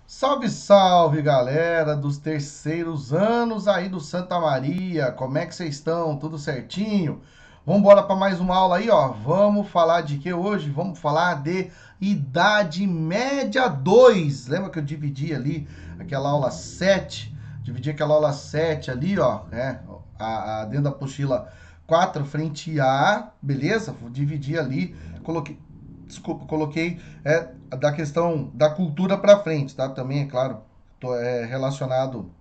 Salve, salve, galera dos terceiros anos aí do Santa Maria. Como é que vocês estão? Tudo certinho? Vamos embora para mais uma aula aí, ó. Vamos falar de que hoje? Vamos falar de Idade Média 2. Lembra que eu dividi ali aquela aula 7? Dividi aquela aula 7 ali, ó, dentro da apostila 4 frente A, beleza? Vou dividir ali, coloquei da questão da cultura para frente, tá? Também, é claro, relacionado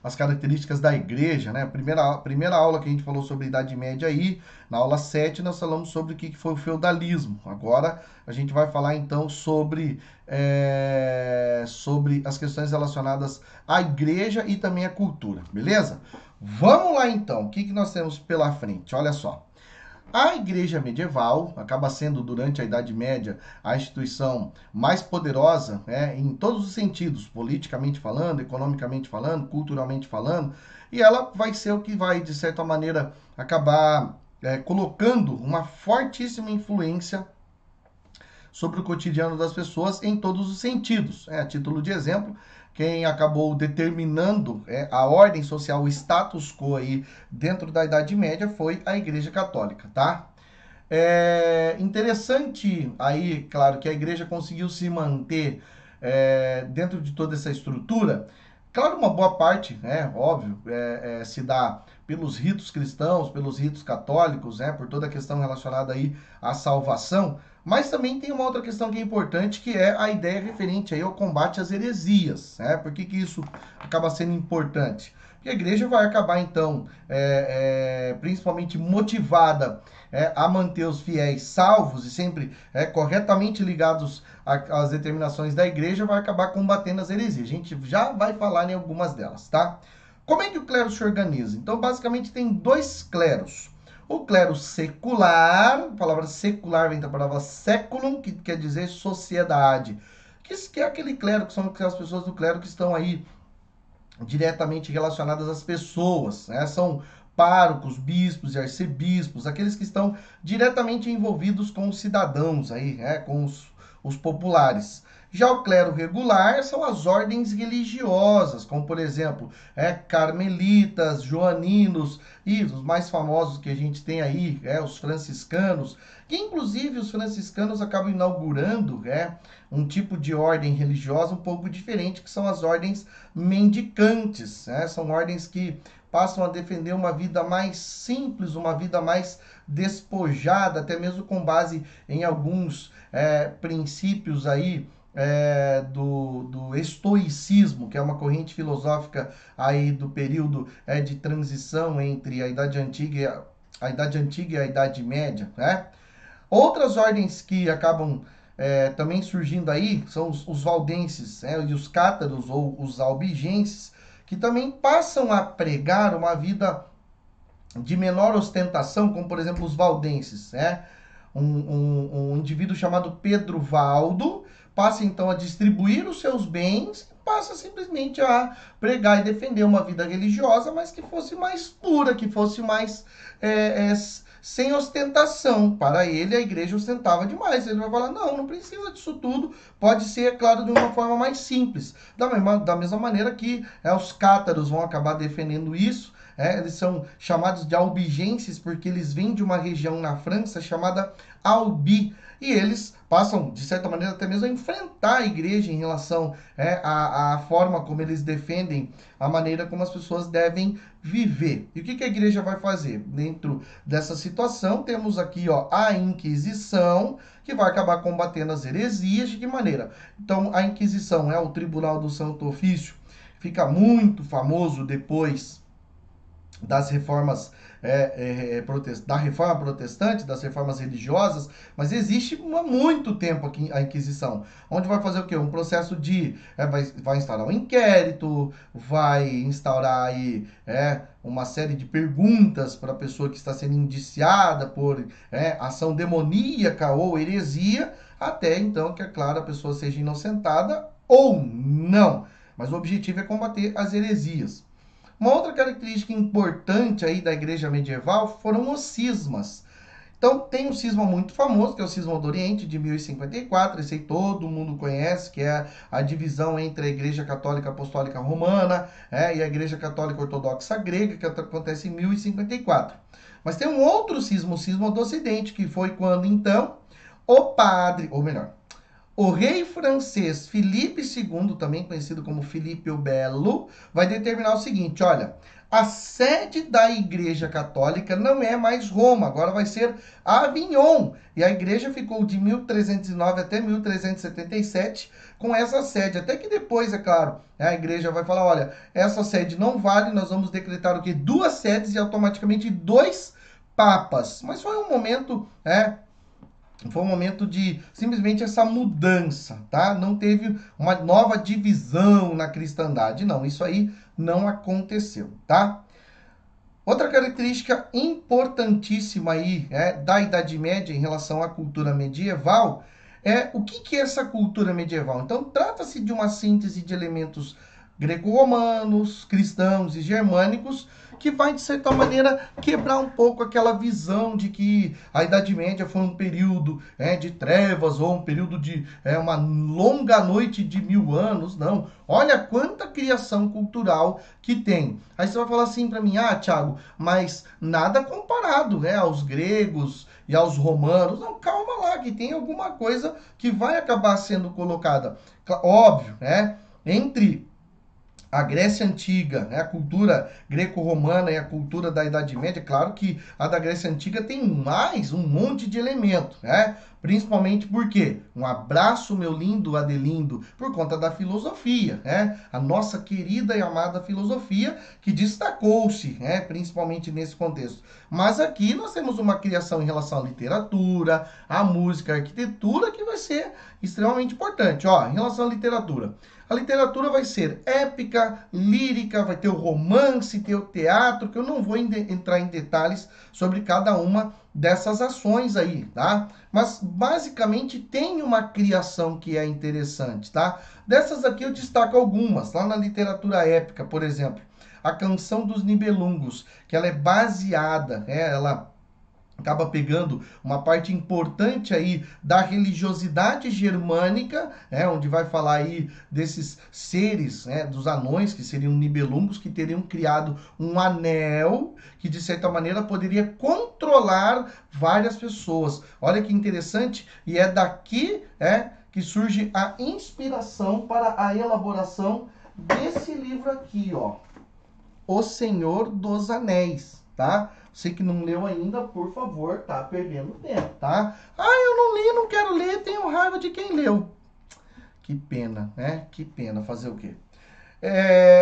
às características da igreja, né? A primeira aula que a gente falou sobre a Idade Média aí, na aula 7 nós falamos sobre o que foi o feudalismo. Agora a gente vai falar então sobre as questões relacionadas à igreja e também à cultura, beleza? Vamos lá então, o que nós temos pela frente? Olha só. A Igreja Medieval acaba sendo, durante a Idade Média, a instituição mais poderosa, em todos os sentidos, politicamente falando, economicamente falando, culturalmente falando, e ela vai ser o que vai, de certa maneira, acabar colocando uma fortíssima influência sobre o cotidiano das pessoas em todos os sentidos. A título de exemplo, quem acabou determinando a ordem social, o status quo aí dentro da Idade Média foi a Igreja Católica, tá? É interessante aí, claro, que a igreja conseguiu se manter dentro de toda essa estrutura. Claro, uma boa parte, óbvio, se dá pelos ritos cristãos, pelos ritos católicos, por toda a questão relacionada aí à salvação, mas também tem uma outra questão que é importante, que é a ideia referente aí ao combate às heresias. Por que isso acaba sendo importante? Porque a igreja vai acabar, então, principalmente motivada a manter os fiéis salvos e sempre corretamente ligados às determinações da igreja, vai acabar combatendo as heresias. A gente já vai falar em algumas delas, tá? Como é que o clero se organiza? Então, basicamente, tem dois cleros. O clero secular, a palavra secular vem da palavra seculum, que quer dizer sociedade, que é aquele clero, que são aquelas pessoas do clero que estão aí diretamente relacionadas às pessoas, São párocos, bispos e arcebispos, aqueles que estão diretamente envolvidos com os cidadãos aí, com os populares. Já o clero regular são as ordens religiosas, como por exemplo, carmelitas, joaninos e os mais famosos que a gente tem aí, os franciscanos, que inclusive os franciscanos acabam inaugurando um tipo de ordem religiosa um pouco diferente, que são as ordens mendicantes. São ordens que passam a defender uma vida mais simples, uma vida mais despojada, até mesmo com base em alguns princípios aí do estoicismo, que é uma corrente filosófica aí do período de transição entre a Idade Antiga e a Idade Média, Outras ordens que acabam também surgindo aí são os valdenses, e os cátaros ou os albigenses, que também passam a pregar uma vida de menor ostentação, como por exemplo os valdenses. Um indivíduo chamado Pedro Valdo passa então a distribuir os seus bens, passa simplesmente a pregar e defender uma vida religiosa, mas que fosse mais pura, que fosse mais sem ostentação. Para ele, a igreja ostentava demais. Ele vai falar, não precisa disso tudo, pode ser, é claro, de uma forma mais simples. Da mesma maneira que os cátaros vão acabar defendendo isso. Eles são chamados de albigenses porque eles vêm de uma região na França chamada Albi. E eles passam, de certa maneira, até mesmo a enfrentar a igreja em relação à forma como eles defendem a maneira como as pessoas devem viver. E o que a igreja vai fazer? Dentro dessa situação, temos aqui a Inquisição, que vai acabar combatendo as heresias. De que maneira? Então, a Inquisição é o Tribunal do Santo Ofício, fica muito famoso depois das reformas da reforma protestante, das reformas religiosas, mas existe há muito tempo aqui a Inquisição, onde vai fazer o quê? Um processo de vai instaurar um inquérito, vai instaurar aí uma série de perguntas para a pessoa que está sendo indiciada por ação demoníaca ou heresia, até então que, é claro, a pessoa seja inocentada ou não. Mas o objetivo é combater as heresias. Uma outra característica importante aí da igreja medieval foram os cismas. Então, tem um cisma muito famoso, que é o Cisma do Oriente, de 1054, esse aí todo mundo conhece, que é a divisão entre a Igreja Católica Apostólica Romana e a Igreja Católica Ortodoxa Grega, que acontece em 1054. Mas tem um outro cisma, o Cisma do Ocidente, que foi quando, então, o padre, ou melhor, o rei francês Filipe II, também conhecido como Filipe o Belo, vai determinar o seguinte, olha, a sede da Igreja Católica não é mais Roma, agora vai ser Avignon. E a igreja ficou de 1309 até 1377 com essa sede. Até que depois, é claro, a igreja vai falar, olha, essa sede não vale, nós vamos decretar o quê? 2 sedes e automaticamente 2 papas. Mas foi um momento, foi um momento de simplesmente essa mudança, tá? Não teve uma nova divisão na cristandade, não. Isso aí não aconteceu, tá? Outra característica importantíssima aí da Idade Média em relação à cultura medieval é o que é essa cultura medieval. Então, trata-se de uma síntese de elementos greco-romanos, cristãos e germânicos que vai, de certa maneira, quebrar um pouco aquela visão de que a Idade Média foi um período de trevas ou um período de uma longa noite de 1000 anos. Não. Olha quanta criação cultural que tem. Aí você vai falar assim para mim, Thiago, mas nada comparado aos gregos e aos romanos. Não, calma lá, que tem alguma coisa que vai acabar sendo colocada. Óbvio, entre a Grécia Antiga, a cultura greco-romana e a cultura da Idade Média, claro que a da Grécia Antiga tem mais um monte de elemento, principalmente porque, um abraço meu lindo Adelindo, por conta da filosofia, a nossa querida e amada filosofia que destacou-se, principalmente nesse contexto. Mas aqui nós temos uma criação em relação à literatura, à música, à arquitetura, que vai ser extremamente importante. Em relação à literatura, a literatura vai ser épica, lírica, vai ter o romance, ter o teatro, que eu não vou entrar em detalhes sobre cada uma dessas ações aí, tá? Mas basicamente tem uma criação que é interessante, tá? Dessas aqui eu destaco algumas. Lá na literatura épica, por exemplo, a Canção dos Nibelungos, que ela é baseada, ela acaba pegando uma parte importante aí da religiosidade germânica, onde vai falar aí desses seres, dos anões, que seriam nibelungos, que teriam criado um anel que, de certa maneira, poderia controlar várias pessoas. Olha que interessante, e é daqui que surge a inspiração para a elaboração desse livro aqui, ó, O Senhor dos Anéis, tá? Você que não leu ainda, por favor, tá perdendo tempo, tá? Eu não li, não quero ler, tenho raiva de quem leu. Que pena, Que pena, fazer o quê?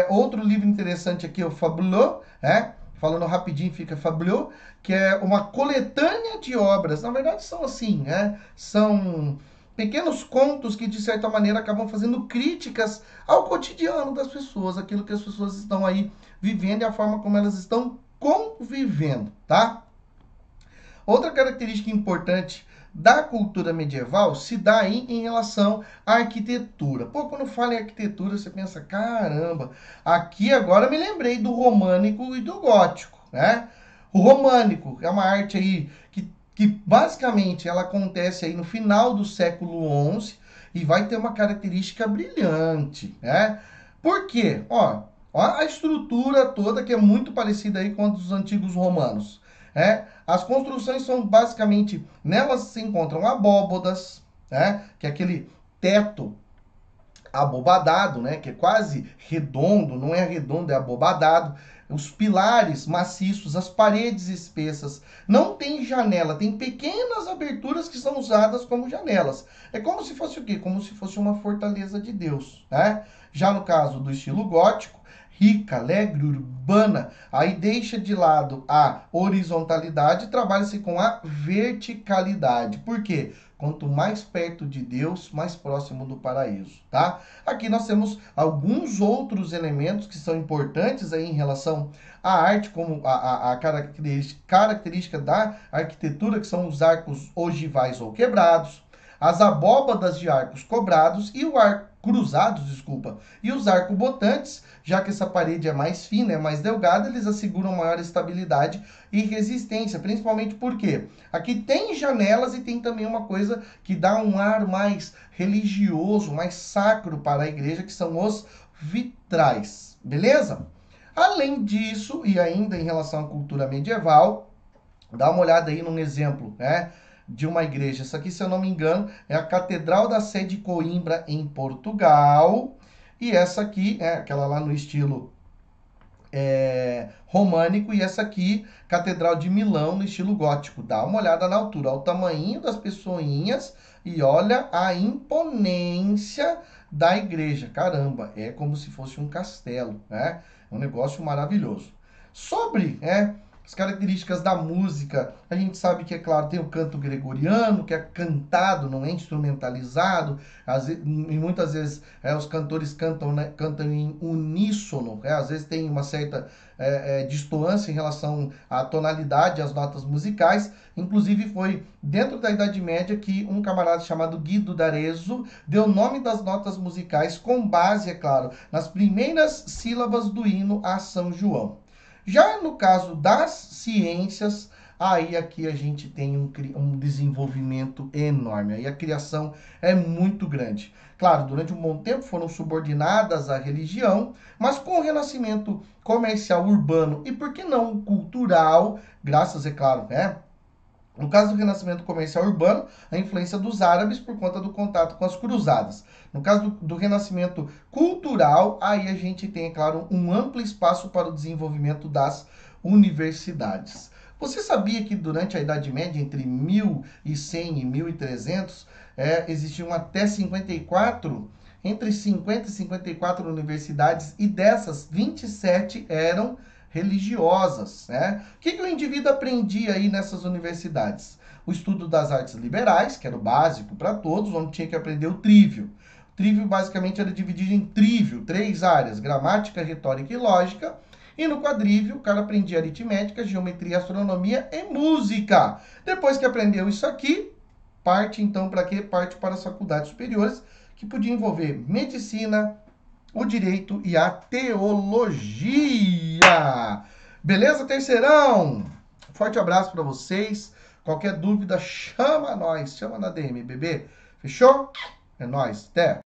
Outro livro interessante aqui é o Fabuleux, falando rapidinho fica Fabuleux, que é uma coletânea de obras. Na verdade são assim, são pequenos contos que, de certa maneira, acabam fazendo críticas ao cotidiano das pessoas, aquilo que as pessoas estão aí vivendo e a forma como elas estão convivendo, tá? Outra característica importante da cultura medieval se dá aí em relação à arquitetura. Pô, quando fala em arquitetura, você pensa, caramba, aqui agora me lembrei do românico e do gótico, O românico é uma arte aí que basicamente ela acontece aí no final do século XI e vai ter uma característica brilhante, Por quê? Ó, a estrutura toda que é muito parecida aí com a dos antigos romanos. As construções são basicamente, nelas se encontram abóbodas, que é aquele teto abobadado, que é quase redondo, não é redondo, é abobadado. Os pilares maciços, as paredes espessas. Não tem janela, tem pequenas aberturas que são usadas como janelas. É como se fosse o quê? Como se fosse uma fortaleza de Deus. Já no caso do estilo gótico, rica, alegre, urbana, aí deixa de lado a horizontalidade e trabalha-se com a verticalidade. Por quê? Quanto mais perto de Deus, mais próximo do paraíso, tá? Aqui nós temos alguns outros elementos que são importantes aí em relação à arte, como a característica da arquitetura, que são os arcos ogivais ou quebrados, as abóbadas de arcos cobrados e o arco cruzados, desculpa, e os arcobotantes, já que essa parede é mais fina, é mais delgada, eles asseguram maior estabilidade e resistência, principalmente porque aqui tem janelas e tem também uma coisa que dá um ar mais religioso, mais sacro para a igreja, que são os vitrais, beleza? Além disso, e ainda em relação à cultura medieval, dá uma olhada aí num exemplo, né, de uma igreja. Essa aqui, se eu não me engano, é a Catedral da Sé de Coimbra, em Portugal. E essa aqui é aquela lá no estilo românico. E essa aqui, Catedral de Milão, no estilo gótico. Dá uma olhada na altura, olha o tamanho das pessoinhas e olha a imponência da igreja. Caramba, é como se fosse um castelo, né? É um negócio maravilhoso. Sobre as características da música, a gente sabe que, é claro, tem o canto gregoriano, que é cantado, não é instrumentalizado, e muitas vezes os cantores cantam, né, cantam em uníssono, às vezes tem uma certa distância em relação à tonalidade, às notas musicais. Inclusive foi dentro da Idade Média que um camarada chamado Guido d'Arezzo deu o nome das notas musicais com base, é claro, nas primeiras sílabas do hino a São João. Já no caso das ciências, aí aqui a gente tem um desenvolvimento enorme, aí a criação é muito grande. Claro, durante um bom tempo foram subordinadas à religião, mas com o renascimento comercial urbano e, por que não, cultural, graças, é claro, no caso do renascimento comercial urbano, a influência dos árabes por conta do contato com as cruzadas. No caso do renascimento cultural, aí a gente tem, é claro, um amplo espaço para o desenvolvimento das universidades. Você sabia que durante a Idade Média, entre 1100 e 1300, existiam até 54, entre 50 e 54 universidades, e dessas, 27 eram religiosas, né? O que o indivíduo aprendia aí nessas universidades? O estudo das artes liberais, que era o básico para todos, onde tinha que aprender o trívio. O trívio basicamente era dividido em trívio, 3 áreas: gramática, retórica e lógica. E no quadrívio, o cara aprendia aritmética, geometria, astronomia e música. Depois que aprendeu isso aqui, parte então para quê? Parte para as faculdades superiores, que podia envolver medicina, o direito e a teologia. Beleza, terceirão? Forte abraço para vocês. Qualquer dúvida, chama nós. Chama na DM, bebê. Fechou? É nóis. Até.